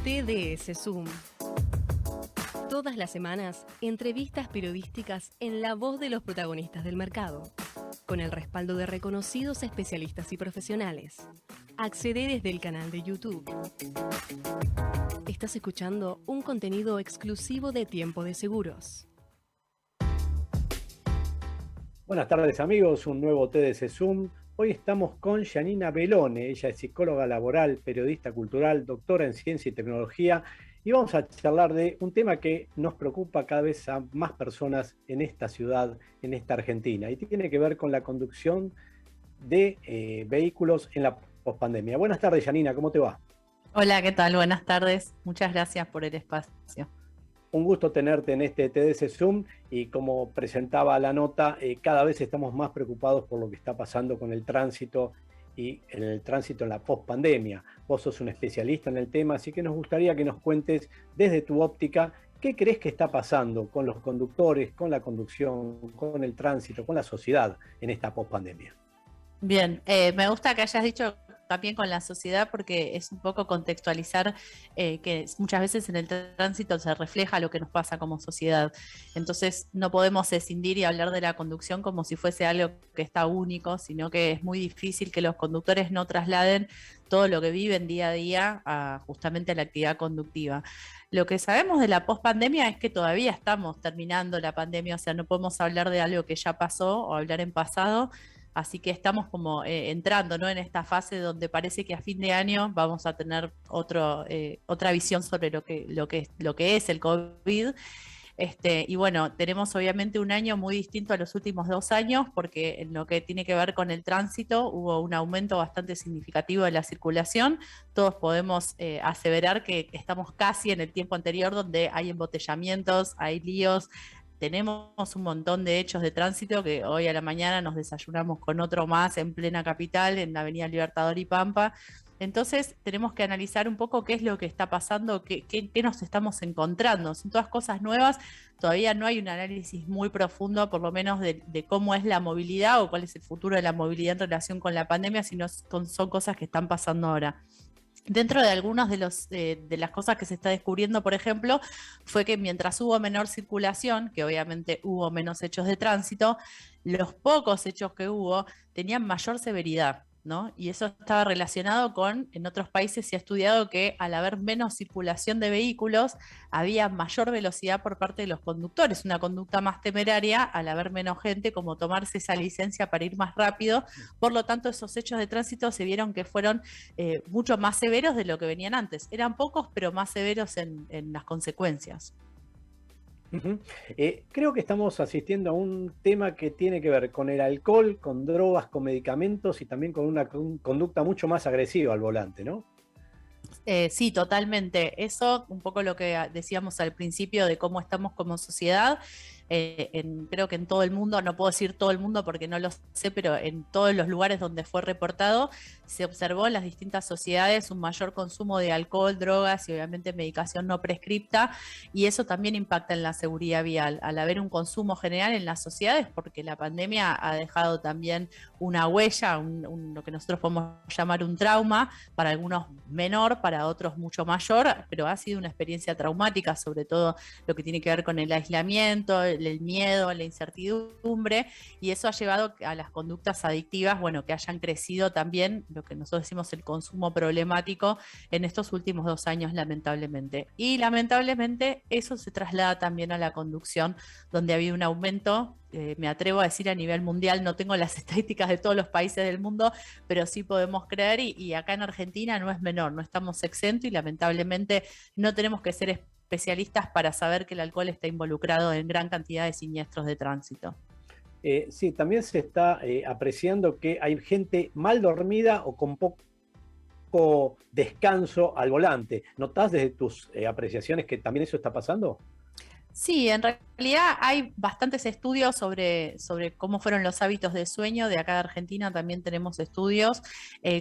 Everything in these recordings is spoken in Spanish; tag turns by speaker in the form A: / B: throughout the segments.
A: TDS Zoom. Todas las semanas, entrevistas periodísticas en la voz de los protagonistas del mercado, con el respaldo de reconocidos especialistas y profesionales. Accede desde el canal de YouTube. Estás escuchando un contenido exclusivo de Tiempo de Seguros.
B: Buenas tardes amigos, un nuevo TDS Zoom. Hoy estamos con Janina Bellone, ella es psicóloga laboral, periodista cultural, doctora en ciencia y tecnología, y vamos a charlar de un tema que nos preocupa cada vez a más personas en esta ciudad, en esta Argentina, y tiene que ver con la conducción de vehículos en la pospandemia. Buenas tardes, Janina, ¿cómo te va?
C: Hola, ¿qué tal? Buenas tardes. Muchas gracias por el espacio.
B: Un gusto tenerte en este TDS Zoom y como presentaba la nota, cada vez estamos más preocupados por lo que está pasando con el tránsito y en el tránsito en la pospandemia. Vos sos un especialista en el tema, así que nos gustaría que nos cuentes desde tu óptica qué crees que está pasando con los conductores, con la conducción, con el tránsito, con la sociedad en esta pospandemia.
C: Bien, me gusta que hayas dicho también con la sociedad porque es un poco contextualizar que muchas veces en el tránsito se refleja lo que nos pasa como sociedad. Entonces no podemos escindir y hablar de la conducción como si fuese algo que está único, sino que es muy difícil que los conductores no trasladen todo lo que viven día a día justamente a la actividad conductiva. Lo que sabemos de la pospandemia es que todavía estamos terminando la pandemia, o sea, no podemos hablar de algo que ya pasó o hablar en pasado. Así que estamos como entrando, ¿no?, en esta fase donde parece que a fin de año vamos a tener otra visión sobre lo que es el COVID. Y bueno, tenemos obviamente un año muy distinto a los últimos 2 años porque en lo que tiene que ver con el tránsito hubo un aumento bastante significativo de la circulación. Todos podemos aseverar que estamos casi en el tiempo anterior donde hay embotellamientos, hay líos. Tenemos un montón de hechos de tránsito que hoy a la mañana nos desayunamos con otro más en plena capital, en la avenida Libertador y Pampa. Entonces tenemos que analizar un poco qué es lo que está pasando, qué nos estamos encontrando. Son todas cosas nuevas, todavía no hay un análisis muy profundo, por lo menos de cómo es la movilidad o cuál es el futuro de la movilidad en relación con la pandemia, sino son cosas que están pasando ahora. Dentro de algunas de las cosas que se está descubriendo, por ejemplo, fue que mientras hubo menor circulación, que obviamente hubo menos hechos de tránsito, los pocos hechos que hubo tenían mayor severidad, ¿no? Y eso estaba relacionado con, en otros países se ha estudiado que al haber menos circulación de vehículos, había mayor velocidad por parte de los conductores, una conducta más temeraria al haber menos gente, como tomarse esa licencia para ir más rápido. Por lo tanto, esos hechos de tránsito se vieron que fueron mucho más severos de lo que venían antes. Eran pocos, pero más severos en las consecuencias.
B: Uh-huh. Creo que estamos asistiendo a un tema que tiene que ver con el alcohol, con drogas, con medicamentos y también con una conducta mucho más agresiva al volante, ¿no?
C: Sí, totalmente. Eso, un poco lo que decíamos al principio de cómo estamos como sociedad. Creo que en todo el mundo, no puedo decir todo el mundo porque no lo sé, pero en todos los lugares donde fue reportado, se observó en las distintas sociedades un mayor consumo de alcohol, drogas y obviamente medicación no prescripta, y eso también impacta en la seguridad vial, al haber un consumo general en las sociedades, porque la pandemia ha dejado también una huella, lo que nosotros podemos llamar un trauma, para algunos menor, para otros mucho mayor, pero ha sido una experiencia traumática, sobre todo lo que tiene que ver con el aislamiento, el miedo, la incertidumbre, y eso ha llevado a las conductas adictivas, bueno, que hayan crecido también, lo que nosotros decimos el consumo problemático en estos últimos 2 años, lamentablemente. Y lamentablemente eso se traslada también a la conducción, donde ha habido un aumento, me atrevo a decir a nivel mundial, no tengo las estadísticas de todos los países del mundo, pero sí podemos creer, y acá en Argentina no es menor, no estamos exentos y lamentablemente no tenemos que ser especialistas para saber que el alcohol está involucrado en gran cantidad de siniestros de tránsito.
B: Sí, también se está apreciando que hay gente mal dormida o con poco descanso al volante. ¿Notás desde tus apreciaciones que también eso está pasando?
C: Sí, en realidad hay bastantes estudios sobre cómo fueron los hábitos de sueño. De acá de Argentina también tenemos estudios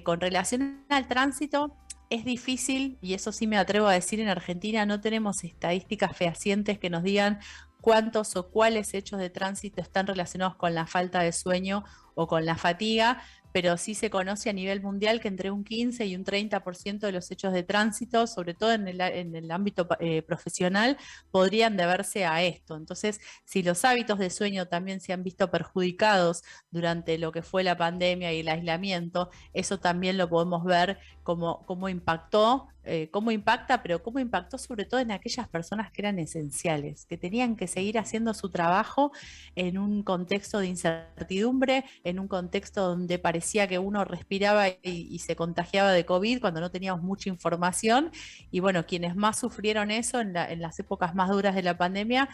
C: con relación al tránsito. Es difícil, y eso sí me atrevo a decir, en Argentina no tenemos estadísticas fehacientes que nos digan cuántos o cuáles hechos de tránsito están relacionados con la falta de sueño o con la fatiga, pero sí se conoce a nivel mundial que entre un 15 y un 30% de los hechos de tránsito, sobre todo en el ámbito profesional, podrían deberse a esto. Entonces, si los hábitos de sueño también se han visto perjudicados durante lo que fue la pandemia y el aislamiento, eso también lo podemos ver cómo impactó, cómo impacta, pero cómo impactó sobre todo en aquellas personas que eran esenciales, que tenían que seguir haciendo su trabajo en un contexto de incertidumbre, en un contexto donde parecía que uno respiraba y se contagiaba de COVID cuando no teníamos mucha información. Y bueno, quienes más sufrieron eso en las épocas más duras de la pandemia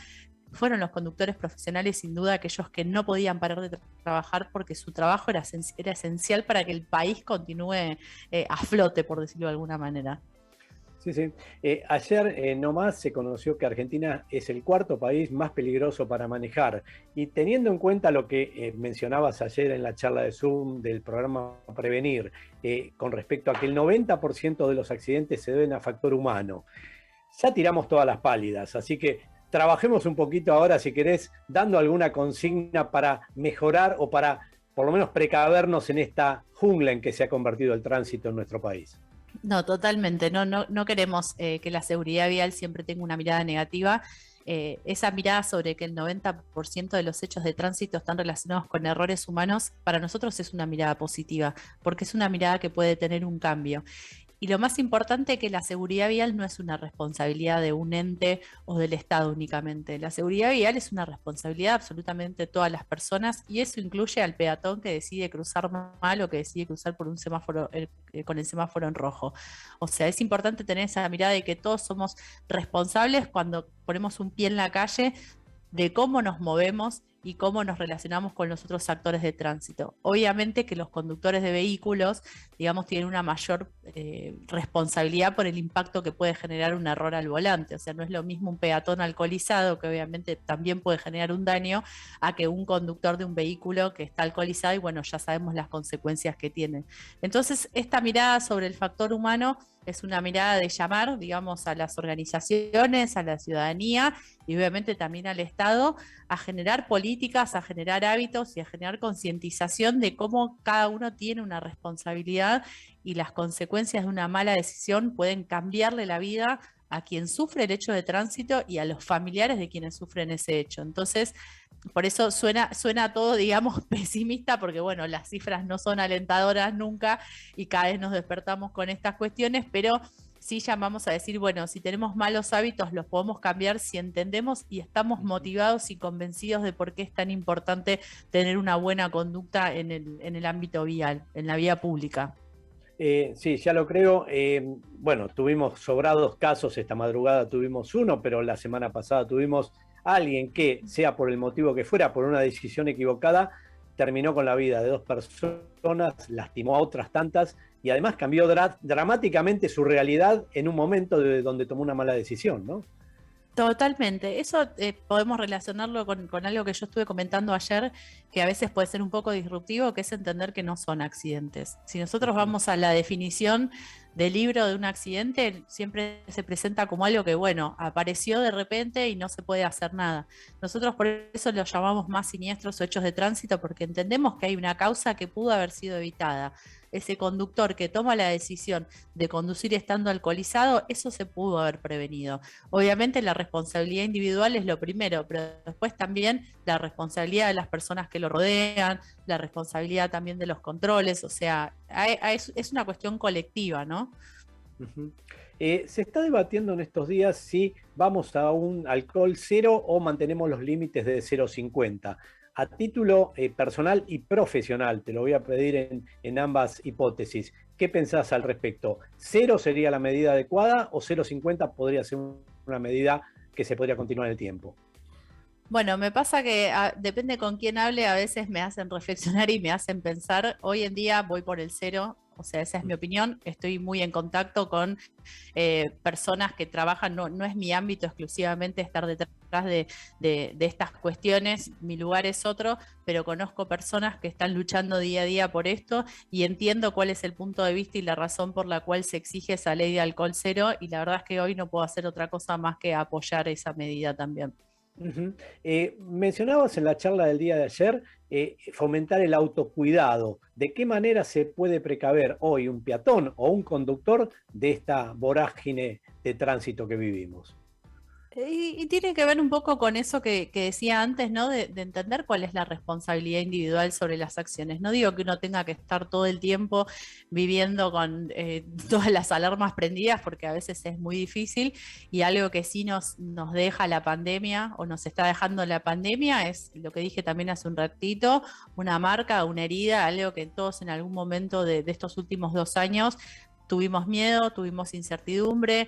C: fueron los conductores profesionales, sin duda, aquellos que no podían parar de trabajar porque su trabajo era esencial para que el país continúe a flote, por decirlo de alguna manera.
B: Sí, sí. Ayer nomás se conoció que Argentina es el cuarto país más peligroso para manejar. Y teniendo en cuenta lo que mencionabas ayer en la charla de Zoom del programa Prevenir, con respecto a que el 90% de los accidentes se deben a factor humano, ya tiramos todas las pálidas. Así que trabajemos un poquito ahora, si querés, dando alguna consigna para mejorar o para por lo menos precavernos en esta jungla en que se ha convertido el tránsito en nuestro país.
C: No, totalmente. No queremos que la seguridad vial siempre tenga una mirada negativa. Esa mirada sobre que el 90% de los hechos de tránsito están relacionados con errores humanos, para nosotros es una mirada positiva, porque es una mirada que puede tener un cambio. Y lo más importante es que la seguridad vial no es una responsabilidad de un ente o del Estado únicamente. La seguridad vial es una responsabilidad absolutamente de todas las personas y eso incluye al peatón que decide cruzar mal o que decide cruzar por un semáforo con el semáforo en rojo. O sea, es importante tener esa mirada de que todos somos responsables cuando ponemos un pie en la calle de cómo nos movemos y cómo nos relacionamos con los otros actores de tránsito. Obviamente que los conductores de vehículos, digamos, tienen una mayor responsabilidad por el impacto que puede generar un error al volante. O sea, no es lo mismo un peatón alcoholizado, que obviamente también puede generar un daño, a que un conductor de un vehículo que está alcoholizado y bueno, ya sabemos las consecuencias que tiene. Entonces, esta mirada sobre el factor humano es una mirada de llamar, digamos, a las organizaciones, a la ciudadanía y obviamente también al Estado a generar políticas, a generar hábitos y a generar concientización de cómo cada uno tiene una responsabilidad y las consecuencias de una mala decisión pueden cambiarle la vida a quien sufre el hecho de tránsito y a los familiares de quienes sufren ese hecho. Entonces, por eso suena todo, digamos, pesimista, porque bueno, las cifras no son alentadoras nunca y cada vez nos despertamos con estas cuestiones, pero sí llamamos a decir, bueno, si tenemos malos hábitos los podemos cambiar si entendemos y estamos motivados y convencidos de por qué es tan importante tener una buena conducta en el ámbito vial, en la vía pública.
B: Sí, ya lo creo. Bueno, tuvimos sobrados casos, esta madrugada tuvimos uno, pero la semana pasada tuvimos a alguien que, sea por el motivo que fuera, por una decisión equivocada, terminó con la vida de 2 personas, lastimó a otras tantas y además cambió dramáticamente su realidad en un momento donde tomó una mala decisión, ¿no?
C: Totalmente. Eso podemos relacionarlo con algo que yo estuve comentando ayer, que a veces puede ser un poco disruptivo, que es entender que no son accidentes. Si nosotros vamos a la definición del libro de un accidente, siempre se presenta como algo que, bueno, apareció de repente y no se puede hacer nada. Nosotros por eso lo llamamos más siniestros o hechos de tránsito, porque entendemos que hay una causa que pudo haber sido evitada. Ese conductor que toma la decisión de conducir estando alcoholizado, eso se pudo haber prevenido. Obviamente la responsabilidad individual es lo primero, pero después también la responsabilidad de las personas que lo rodean, la responsabilidad también de los controles, o sea, es una cuestión colectiva, ¿no?
B: Uh-huh. Se está debatiendo en estos días si vamos a un alcohol cero o mantenemos los límites de 0,50. A título personal y profesional, te lo voy a pedir en ambas hipótesis. ¿Qué pensás al respecto? ¿Cero sería la medida adecuada o 0,50 podría ser una medida que se podría continuar en el tiempo?
C: Bueno, me pasa que depende con quién hable, a veces me hacen reflexionar y me hacen pensar. Hoy en día voy por el cero, o sea, esa es mi opinión. Estoy muy en contacto con personas que trabajan, no es mi ámbito exclusivamente estar detrás de estas cuestiones, mi lugar es otro, pero conozco personas que están luchando día a día por esto y entiendo cuál es el punto de vista y la razón por la cual se exige esa ley de alcohol cero y la verdad es que hoy no puedo hacer otra cosa más que apoyar esa medida también.
B: Ujú. Mencionabas en la charla del día de ayer fomentar el autocuidado. ¿De qué manera se puede precaver hoy un peatón o un conductor de esta vorágine de tránsito que vivimos?
C: Y tiene que ver un poco con eso que decía antes, ¿no? De entender cuál es la responsabilidad individual sobre las acciones. No digo que uno tenga que estar todo el tiempo viviendo con todas las alarmas prendidas, porque a veces es muy difícil, y algo que sí nos deja la pandemia o nos está dejando la pandemia es lo que dije también hace un ratito, una marca, una herida, algo que todos en algún momento de estos últimos 2 años tuvimos miedo, tuvimos incertidumbre,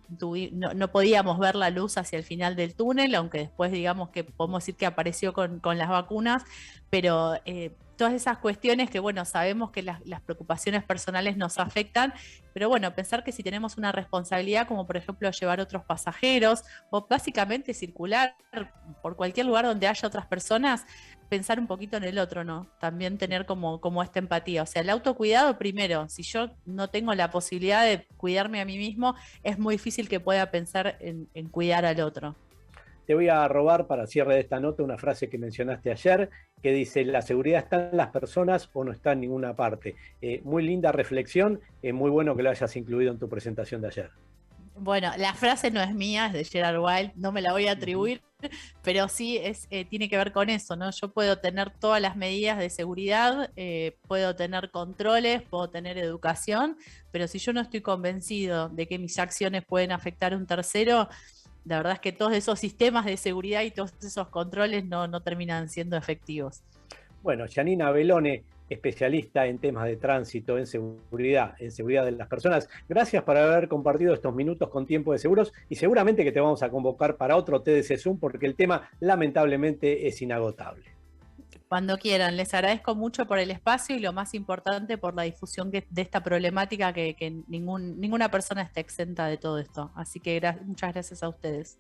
C: no podíamos ver la luz hacia el final del túnel, aunque después digamos que podemos decir que apareció con las vacunas, pero todas esas cuestiones que, bueno, sabemos que las preocupaciones personales nos afectan, pero bueno, pensar que si tenemos una responsabilidad, como por ejemplo llevar otros pasajeros o básicamente circular por cualquier lugar donde haya otras personas, pensar un poquito en el otro, ¿no? También tener como esta empatía. O sea, el autocuidado primero, si yo no tengo la posibilidad de cuidarme a mí mismo, es muy difícil que pueda pensar en cuidar al otro.
B: Te voy a robar para cierre de esta nota una frase que mencionaste ayer, que dice, la seguridad está en las personas o no está en ninguna parte. Muy linda reflexión, muy bueno que lo hayas incluido en tu presentación de ayer.
C: Bueno, la frase no es mía, es de Gerard Wilde, no me la voy a
B: Ujú.
C: atribuir, pero sí tiene que ver con eso, ¿no? Yo puedo tener todas las medidas de seguridad, puedo tener controles, puedo tener educación, pero si yo no estoy convencido de que mis acciones pueden afectar a un tercero, la verdad es que todos esos sistemas de seguridad y todos esos controles no terminan siendo efectivos.
B: Bueno, Janina Belone, especialista en temas de tránsito, en seguridad de las personas. Gracias por haber compartido estos minutos con Tiempo de Seguros y seguramente que te vamos a convocar para otro TDC Zoom porque el tema lamentablemente es inagotable.
C: Cuando quieran, les agradezco mucho por el espacio y lo más importante por la difusión de esta problemática que ninguna persona está exenta de todo esto. Así que muchas gracias a ustedes.